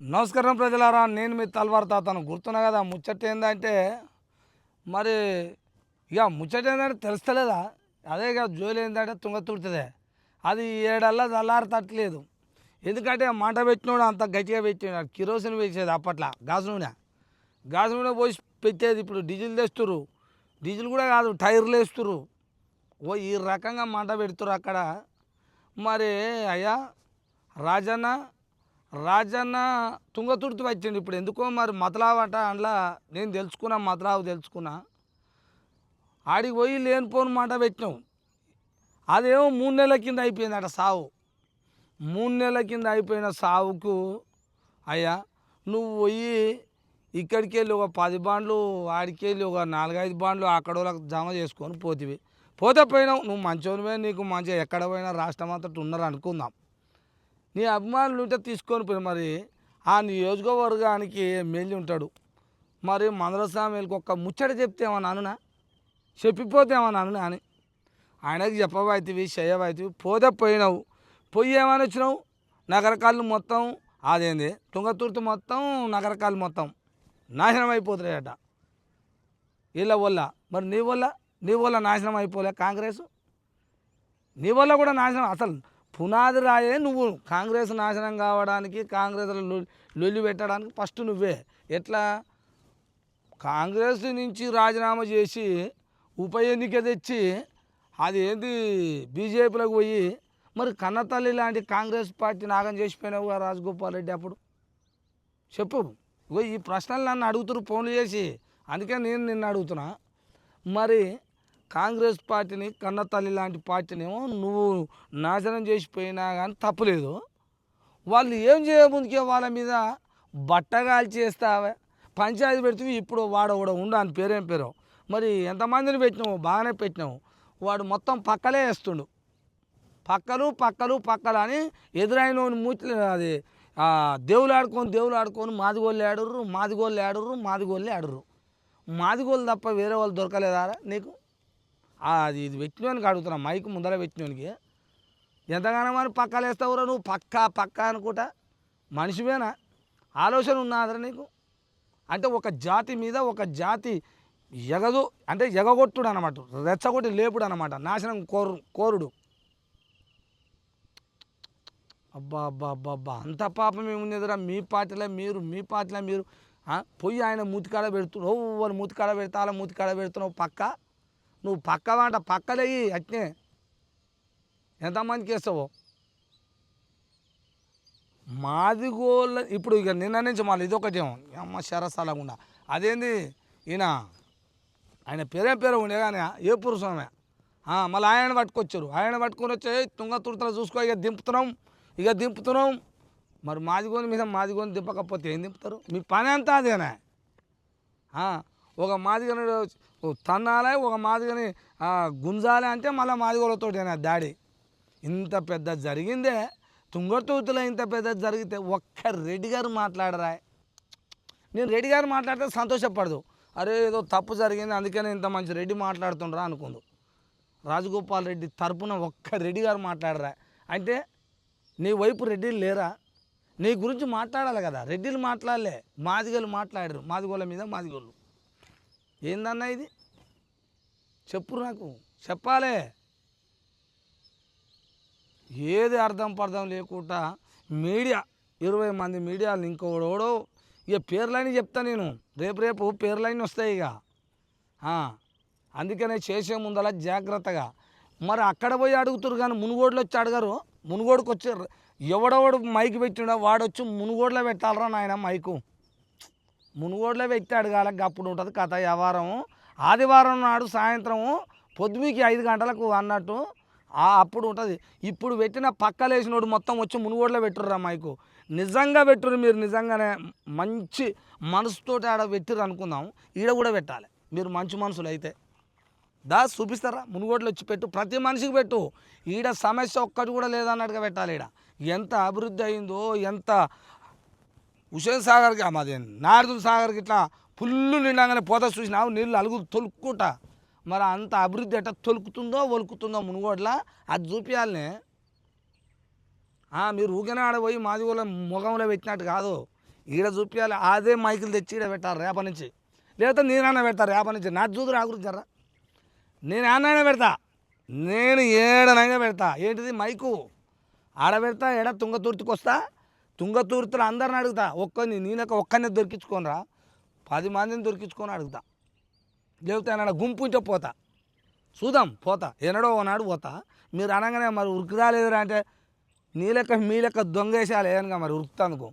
నమస్కారం ప్రజలారా, నేను మీ తల్వార్ తాతను. గుర్తున్నా కదా ముచ్చట ఏందంటే, మరి ఇక ముచ్చట ఏంటంటే తెలుస్తలేదా? అదే ఇక జోలి ఏంటంటే తుంగతుడుతుంది. అది ఏడల్లా చల్లారతట్లేదు. ఎందుకంటే మంట పెట్టినోడు అంత గట్టిగా పెట్టినాడు. కిరోసిన్ వేసేది అప్పట్లో, గాజు నూనె పోసి పెట్టేది. ఇప్పుడు డీజిల్ తెస్తురు. డీజిల్ కూడా కాదు, టైర్లు వేస్తురు. ఓ ఈ రకంగా మంట పెడుతురు అక్కడ. మరి అయ్యా రాజన్న రాజన్న తుంగతుర్తి వచ్చిండు. ఇప్పుడు ఎందుకో మరి మతలావట అందులో నేను తెలుసుకున్నా, మతలావు తెలుసుకున్నా. ఆడికి పోయి లేనిపోని మాట పెట్టినావు. అదేమో 3 నెలల కింద అయిపోయిందట సావు. 3 నెలల కింద అయిపోయిన సావుకు అయ్యా నువ్వు పోయి ఇక్కడికి వెళ్ళి ఒక 10 బాండ్లు, ఆడికి వెళ్ళి ఒక 4-5 బాండ్లు అక్కడ వాళ్ళకి జమ చేసుకొని పోతివి. పోతే పోయినావు. నువ్వు మంచోనివే, నీకు మంచిగా ఎక్కడ పోయినా రాష్ట్రం అంతటి ఉన్నారు అనుకుందాం. నీ అభిమానులు ఉంటే తీసుకొని పోయి మరి ఆ నియోజకవర్గానికి ఎమ్మెల్యే ఉంటాడు. మరి మందరస్వామికి ఒక్క ముచ్చట చెప్తే ఏమన్నా అనునా, చెప్పిపోతే ఏమన్నా అనునా అని ఆయనకి చెప్పబోయితివి, చేయబోయితివి. పోతే పోయినావు. పోయి ఏమని వచ్చినావు? నగరకాళ్ళు మొత్తం అదేంది తుంగతుర్తి మొత్తం నగరకాళ్ళు మొత్తం నాశనం అయిపోతున్నాయట వీళ్ళ వల్ల. మరి నీ వల్ల నాశనం అయిపోలే కాంగ్రెస్? నీ వల్ల కూడా నాశనం. అసలు పునాది రాయే నువ్వు. కాంగ్రెస్ నాశనం కావడానికి, కాంగ్రెస్లో లొల్లి పెట్టడానికి ఫస్ట్ నువ్వే. ఎట్లా? కాంగ్రెస్ నుంచి రాజీనామా చేసి ఉప ఎన్నిక తెచ్చి అది ఏంది బీజేపీలోకి పోయి మరి కన్నతల్లి లాంటి కాంగ్రెస్ పార్టీ నాగం చేసిపోయినావు రాజగోపాల్ రెడ్డి. అప్పుడు చెప్పు. ఇగో ఈ ప్రశ్నలు నన్ను అడుగుతున్నారు ఫోన్లు చేసి, అందుకే నేను నిన్ను అడుగుతున్నా. మరి కాంగ్రెస్ పార్టీని, కన్నతల్లి లాంటి పార్టీనేమో నువ్వు నాశనం చేసిపోయినా కానీ తప్పులేదు. వాళ్ళు ఏం చేయముందుకే వాళ్ళ మీద బట్టగాల్చి చేస్తావే, పంచాయతీ పెడుతుంది. ఇప్పుడు వాడు కూడా ఉండు అని పేరేం పేరు. మరి ఎంతమందిని పెట్టినావు? బాగానే పెట్టినావు. వాడు మొత్తం పక్కలే వేస్తుండు. పక్కలు అని ఎదురైన మూతి అది దేవులు ఆడుకొని మాదిగోళ్ళు ఆడుర్రు. మాదిగోళ్ళు తప్ప వేరే వాళ్ళు దొరకలేదా నీకు? అది ఇది పెట్టినోనికి అడుగుతున్నా, మైకు ముందర పెట్టినోనికి. ఎంతగానో అని పక్కలు వేస్తావురా నువ్వు? పక్క అనుకుంటా మనిషివేనా? ఆలోచన ఉన్నదిరా నీకు? అంటే ఒక జాతి మీద ఒక జాతి ఎగగొట్టుడు అనమాట, రెచ్చగొట్టి లేపుడు అనమాట, నాశనం కోరుడు. అబ్బా అంత పాపం ఏముందిరా మీ పార్టీలో మీరు పోయి ఆయన మూతికాడ పెడుతున్నావు. వాళ్ళు మూతికాడ పెడతా అలా మూతికాడ పెడుతున్నావు. నువ్వు పక్కలేయి అట్నే ఎంతమందికి వేస్తావో. మాదిగోళ్ళ ఇప్పుడు ఇక నిన్న నుంచి మళ్ళీ ఇదొకటేమో అమ్మ శరసాలకుండా అదేంది ఆయన పేరు ఉండే కానీ ఏ పురుషమే మళ్ళీ ఆయన పట్టుకొచ్చారు. ఆయన పట్టుకొని వచ్చే తుంగతుర్తలు చూసుకో ఇక దింపుతున్నాం. మరి మాదిగోని దింపకపోతే ఏం దింపుతారు? మీ పని అంతా అదేనా? ఒక మాదిగని తన్నాలే, ఒక మాదిగని గుంజాలి అంటే మళ్ళీ మాదిగోళ్ళతోటేనా దాడి? ఇంత పెద్ద జరిగిందే తుంగతుర్తిలో. ఇంత పెద్ద జరిగితే ఒక్క రెడ్డి గారు మాట్లాడరా? నేను రెడ్డి గారు మాట్లాడితే సంతోషపడదు. అరే ఏదో తప్పు జరిగింది అందుకనే ఇంత మంచి రెడ్డి మాట్లాడుతుండ్రా అనుకుందు. రాజగోపాల్ రెడ్డి తరపున ఒక్క రెడ్డి గారు మాట్లాడరా అంటే నీ వైపు రెడ్డిలు లేరా? నీ గురించి మాట్లాడాలి కదా. రెడ్డిలు మాట్లాడలే, మాదిగోళ్ళు మాట్లాడారు. మాదిగోళ్ళ మీద మాదిగోళ్ళు. ఏందన్నా ఇది? చెప్పు, నాకు చెప్పాలే. ఏది అర్థం పర్థం లేకుండా మీడియా 20 మంది మీడియాలు ఇంకోడోడో ఇక పేర్లని చెప్తా నేను. రేపు పేర్లన్నీ వస్తాయి ఇక. అందుకనే చేసే ముందల జాగ్రత్తగా. మరి అక్కడ పోయి అడుగుతారు కానీ మునుగోడులో వచ్చి అడగరు. మునుగోడుకు వచ్చి ఎవడెవడు మైకు పెట్టినా వాడొచ్చి మునుగోడులో పెట్టాలరా నాయన మైకు. మునుగోడులో పెట్టి అడగాలి. అప్పుడు ఉంటుంది కథ. వ్యవహారం ఆదివారం నాడు సాయంత్రం పొద్దుకి 5 గంటలకు అన్నట్టు అప్పుడు ఉంటుంది. ఇప్పుడు పెట్టిన పక్కలేసినోడు మొత్తం వచ్చి మునుగోడులో పెట్టుర్రా మైకు. నిజంగా పెట్టుర్రు మీరు. నిజంగానే మంచి మనసుతోటి ఆడ పెట్టిర్రు అనుకుందాం. ఈడ కూడా పెట్టాలి మీరు మంచి మనసులు అయితే. చూపిస్తారా? మునుగోడులో వచ్చి పెట్టు, ప్రతి మనిషికి పెట్టు. ఈడ సమస్య ఒక్కటి కూడా లేదన్నట్టుగా పెట్టాలి. ఈడ ఎంత అభివృద్ధి అయిందో, ఎంత హుసేన్ సాగర్కి మాది నార్దుల్ సాగర్కి ఇట్లా ఫుల్లు నిండగానే పోత చూసినావు నీళ్ళు అలుగు తొలుక్కుంటా. మరి అంత అభివృద్ధి ఎట్లా తొలుకుతుందో ఒలుకుతుందో మునుగోడులా అది చూపించాలనే. మీరు ఊరికనే ఆడపోయి మాదిగోళ్ళ ముఖంలో పెట్టినట్టు కాదు. ఈడ చూపించాలి. అదే మైకులు తెచ్చి ఈడ పెట్టాలి రేపటి నుంచి, లేకపోతే నేనైనా పెడతాను రేపటి నుంచి. నా చూదు రా గురించి జర్రా, నేను ఏడనైనా పెడతా, నేను ఏడనైనా పెడతా. ఏంటిది మైకు ఆడ పెడతా. ఎడ తుంగతుర్తికి వస్తా, తుంగతుర్తిలో అందరిని అడుగుతా. నేనొక ఒక్కనే దొరికించుకోనరా, 10 మందిని దొరికించుకొని అడుగుతా. లేకపోతే ఏమన్నా గుంపు ఉంటే పోతా, చూద్దాం పోతా, ఎన్నడో ఓనాడు పోతా. మీరు అనగానే మరి ఉరుకుదా లేదురా అంటే మీ లెక్క దొంగ వేసేయాలి ఏదనగా మరి ఉరుకుతానుకో.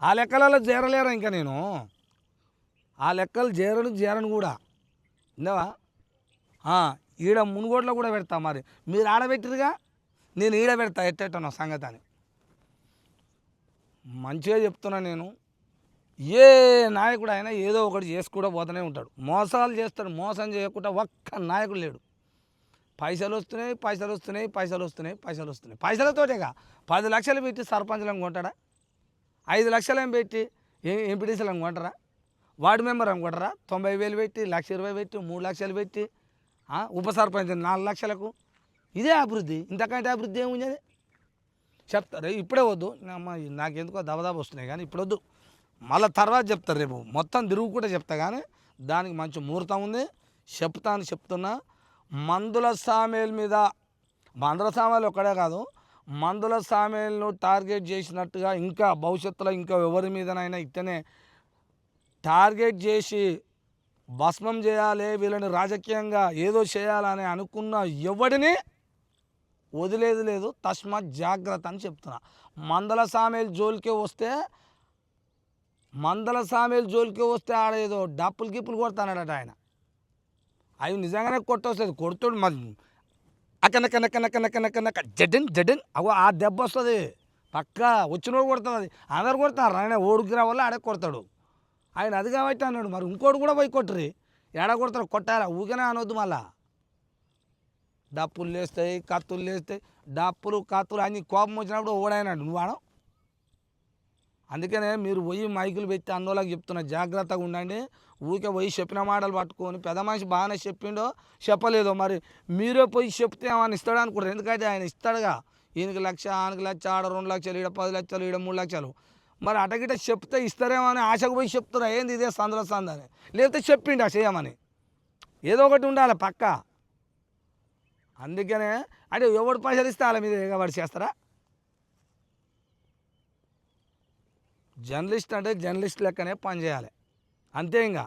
ఆ లెక్కలలో చేరలేరా ఇంకా నేను, ఆ లెక్కలు చేరను కూడా. ఇందావా ఈడ మునుగోడ్లో కూడా పెడతా. మరి మీరు ఆడబెట్టిరుగా, నేను ఈడ పెడతా ఎట్టెట్టనో సంగతి అని మంచిగా చెప్తున్నా. నేను ఏ నాయకుడు అయినా ఏదో ఒకటి చేసుకుంటూ పోతూనే ఉంటాడు, మోసాలు చేస్తాడు. మోసం చేయకుండా ఒక్క నాయకుడు లేడు. పైసలు వస్తున్నాయి, పైసలు వస్తున్నాయి, పైసలు వస్తున్నాయి, పైసలు వస్తున్నాయి. పైసలతోటేగా 10 లక్షలు పెట్టి సర్పంచ్లను కొంటాడా, 5 లక్షలను పెట్టి ఎంపీటీసీలను కొంటారా, వార్డు మెంబర్ అని కొంటారా, 90,000 పెట్టి 1,20,000 పెట్టి 3 లక్షలు పెట్టి ఉప సర్పంచ్ 4 లక్షలకు. ఇదే అభివృద్ధి, ఇంతకంటే అభివృద్ధి ఏముంది? చెప్తారు ఇప్పుడే వద్దు, నాకెందుకో దబదబ వస్తున్నాయి కానీ ఇప్పుడు వద్దు, మళ్ళీ తర్వాత చెప్తారు. రేపు మొత్తం తిరుగు కూడా చెప్తా, కానీ దానికి మంచి ముహూర్తం ఉంది. చెప్తున్నా. మందుల సామేల మీద, మందుల సామాన్లు ఒక్కడే కాదు, మందుల సామేలను టార్గెట్ చేసినట్టుగా ఇంకా భవిష్యత్తులో ఇంకా ఎవరి మీదనైనా ఇట్టనే టార్గెట్ చేసి భస్మం చేయాలి, వీళ్ళని రాజకీయంగా ఏదో చేయాలని అనుకున్న ఎవడిని వదిలేది లేదు. తస్మాత్ జాగ్రత్త అని చెప్తున్నా. మందల సామేలు జోలికే వస్తే ఆడ ఏదో డప్పులు గిప్పులు కొడతానడట ఆయన. అవి నిజంగానే కొట్టొస్తుంది, కొడుతుడు మరి అక్కనక్కనక్కనక్కనక్కనక్క జడన్ అగో ఆ దెబ్బ వస్తుంది పక్కా. వచ్చినోడు కొడుతుంది, అది అందరు కొడతారు. ఆయన ఓడికిరా వల్ల ఆడే కొడతాడు ఆయన. అది కాబట్టి అన్నాడు. మరి ఇంకోటి కూడా పోయి కొట్టరు, ఏడ కొడతారు, కొట్టారా ఊరికనే అనొద్దు. మళ్ళా డప్పులు లేస్తాయి, కత్తులు లేస్తాయి, డప్పులు కత్తులు అన్ని కోపం వచ్చినప్పుడు ఓడైనాడు నువ్వు ఆడం. అందుకనే మీరు పోయి మైకులు పెట్టి అన్నోళ్ళకి చెప్తున్నా, జాగ్రత్తగా ఉండండి. ఊరికే పోయి చెప్పిన మాటలు పట్టుకొని, పెద్ద మనిషి బాగానే చెప్పిండో చెప్పలేదో మరి మీరే పోయి చెప్తే ఏమని ఇస్తాడు అనుకుంటారు. ఎందుకంటే ఆయన ఇస్తాడుగా, ఈయనకి 1,00,000, ఆనకి 1,00,000, ఆడ 2 లక్షలు, ఈడ 10 లక్షలు, ఈడ 3 లక్షలు. మరి అటగిట చెప్తే ఇస్తారేమో అని ఆశకు పోయి చెప్తున్నా. ఏంది ఇదే సందులో సందని, లేకపోతే చెప్పిండు చేయమని, ఏదో ఒకటి ఉండాలి పక్క. అందుకనే అంటే ఎవడు పైసలు ఇస్తే వాళ్ళ మీద ఎగబడి చేస్తారా? జర్నలిస్ట్ అంటే జర్నలిస్ట్ లెక్కనే పనిచేయాలి అంతే. ఇంకా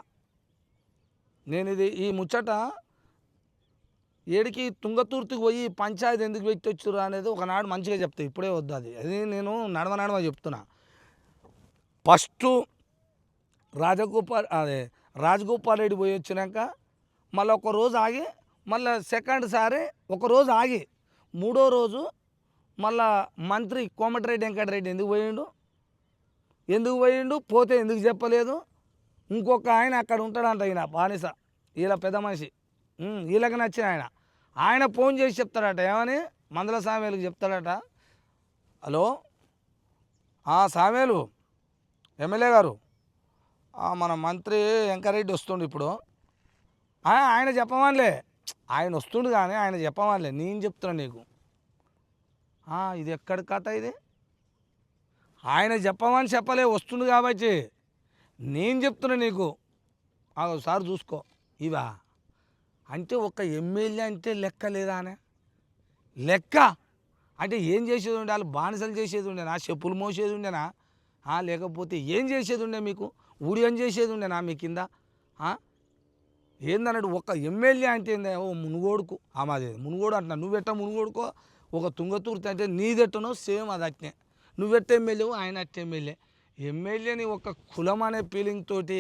నేను ఈ ముచ్చట ఏడికి తుంగతుర్తికి పోయి పంచాయతీ ఎందుకు పెట్టి వచ్చురా అనేది ఒకనాడు మంచిగా చెప్తా, ఇప్పుడే వద్దు అది నేను నడమ చెప్తున్నా. ఫస్ట్ రాజగోపాల్ రెడ్డి పోయి వచ్చినాక మళ్ళీ ఒక రోజు ఆగి, మళ్ళీ సెకండ్ సారి ఒకరోజు ఆగి, మూడో రోజు మళ్ళా మంత్రి కోమటిరెడ్డి వెంకటరెడ్డి ఎందుకు పోయిండు, పోతే ఎందుకు చెప్పలేదు. ఇంకొక ఆయన అక్కడ ఉంటాడంట, ఈయన బానిస, వీళ్ళ పెద్ద మనిషి, వీళ్ళకి నచ్చిన ఆయన ఫోన్ చేసి చెప్తాడట. ఏమని? మందల సామేలుకి చెప్తాడట, హలో సామేలు ఎమ్మెల్యే గారు, మన మంత్రి వెంకరెడ్డి వస్తుండు ఇప్పుడు. ఆయన చెప్పమనిలే, ఆయన వస్తుండు కానీ ఆయన చెప్పమనిలే, నేను చెప్తున్నా నీకు. ఇది ఎక్కడి కథ ఇది? ఆయన చెప్పమని చెప్పలే, వస్తుండు కాబట్టి నేను చెప్తున్నా నీకు. సార్ చూసుకో ఇవా అంటే ఒక ఎమ్మెల్యే అంటే లెక్క లేదా అనే లెక్క అంటే ఏం చేసేది ఉండే? వాళ్ళు బానిసలు చేసేది ఉండేనా, చెప్పులు మోసేది ఉండేనా, లేకపోతే ఏం చేసేది ఉండే? మీకు ఊడియం చేసేది ఉండేనా మీ కింద? ఏందన్నాడు ఒక ఎమ్మెల్యే అంటే ఏందా? ఓ మునుగోడుకు మాది మునుగోడు అంటున్నా, నువ్వెట్ట మునుగోడుకో ఒక తుంగతుర్తి అంటే నీదెట్టనో సేమ్ అది అట్నే. నువ్వెట్ట ఎమ్మెల్యేవు, ఆయన అట్ట ఎమ్మెల్యేని ఒక కులం అనే ఫీలింగ్ తోటి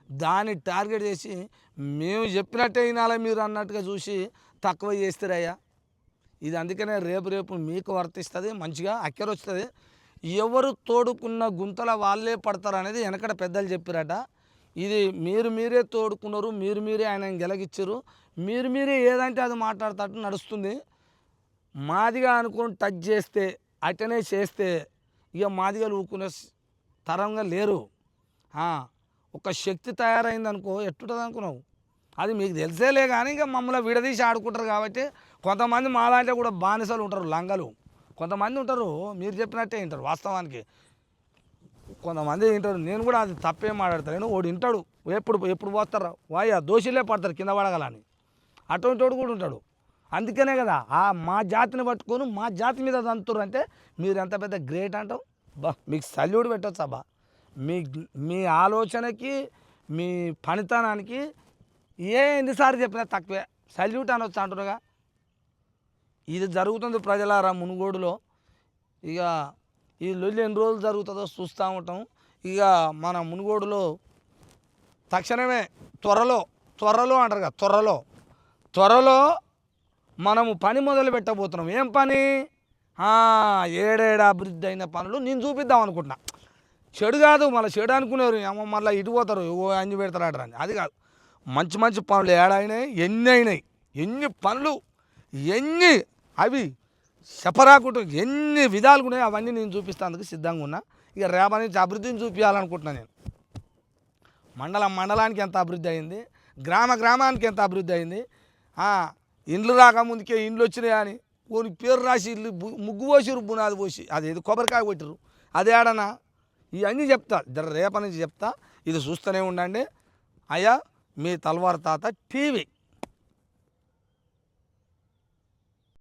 దాన్ని టార్గెట్ చేసి మేము చెప్పినట్టే వినాలి మీరు అన్నట్టుగా చూసి తక్కువ చేస్తారయ్యా. ఇది అందుకనే రేపు మీకు వర్తిస్తుంది, మంచిగా అక్కర వస్తుంది. ఎవరు తోడుకున్న గుంతల వాళ్ళే పడతారు అనేది వెనకడ పెద్దలు చెప్పారట. ఇది మీరే తోడుకున్నారు, మీరే ఆయన గెలగిచ్చారు, మీరే ఏదంటే అది మాట్లాడుతూ నడుస్తుంది. మాదిగా అనుకుని టచ్ చేస్తే అటనే చేస్తే ఇక మాదిగలు ఊకునే తరంగా లేరు. ఒక శక్తి తయారైంది అనుకో, ఎట్టుంటుంది అనుకున్నావు? అది మీకు తెలిసేలే. కానీ ఇక మమ్మల్ని విడదీసి ఆడుకుంటారు కాబట్టి కొంతమంది మాలాంటి కూడా బానిసలు ఉంటారు, లంగలు కొంతమంది ఉంటారు, మీరు చెప్పినట్టే వింటారు. వాస్తవానికి కొంతమంది వింటారు, నేను కూడా అది తప్పేం మాట్లాడతాను. వాడు వింటాడు, ఎప్పుడు ఎప్పుడు పోస్తారా వాయ దోషులే పడతారు కింద పడగలని, అటువంటి వాడు కూడా ఉంటాడు. అందుకనే కదా మా జాతిని పట్టుకొని మా జాతి మీద దంతురు అంటే మీరు ఎంత పెద్ద గ్రేట్ అంటావు. బా మీకు సల్యూట్ పెట్టొచ్చా బా. మీ మీ ఆలోచనకి మీ పనితనానికి ఎన్నిసార్లు చెప్పినా తక్కువే. సల్యూట్ అనొచ్చు అంటున్నాగా. ఇది జరుగుతుంది ప్రజలారా మునుగోడులో. ఇక ఈ లొల్లి ఎన్ని రోజులు జరుగుతుందో చూస్తూ ఉంటాం. ఇక మన మునుగోడులో తక్షణమే త్వరలో అంటారు కదా, త్వరలో మనము పని మొదలు పెట్టబోతున్నాం. ఏం పని? ఏడేడా అభివృద్ధి అయిన పనులు నేను చూపిద్దాం అనుకుంటున్నా. చెడు కాదు, మళ్ళీ చెడు అనుకునేవారు మళ్ళీ ఇటు పోతారు, అంజి పెడతారు అని. అది కాదు, మంచి మంచి పనులు ఏడాయినాయి, ఎన్ని పనులు, ఎన్ని అవి చెప్పరాకుంటూ ఎన్ని విధాలుగా ఉన్నాయి అవన్నీ నేను చూపిస్తానికి సిద్ధంగా ఉన్నా. ఇక రేపటి నుంచి అభివృద్ధిని చూపించాలనుకుంటున్నా నేను. మండలానికి ఎంత అభివృద్ధి అయింది, గ్రామానికి ఎంత అభివృద్ధి అయింది. ఇండ్లు రాకముందుకే ఇండ్లు వచ్చినాయి అని కొన్ని పేరు రాసి ఇల్లు ముగ్గు పోసిరు, బునాది పోసి అది ఏదో కొబ్బరికాయ కొట్టిరు, అది ఏడనా. ఇవన్నీ చెప్తా, రేపటి నుంచి చెప్తా. ఇది చూస్తూనే ఉండండి. అయ్యా మీ తల్వార్ తాత టీవీ.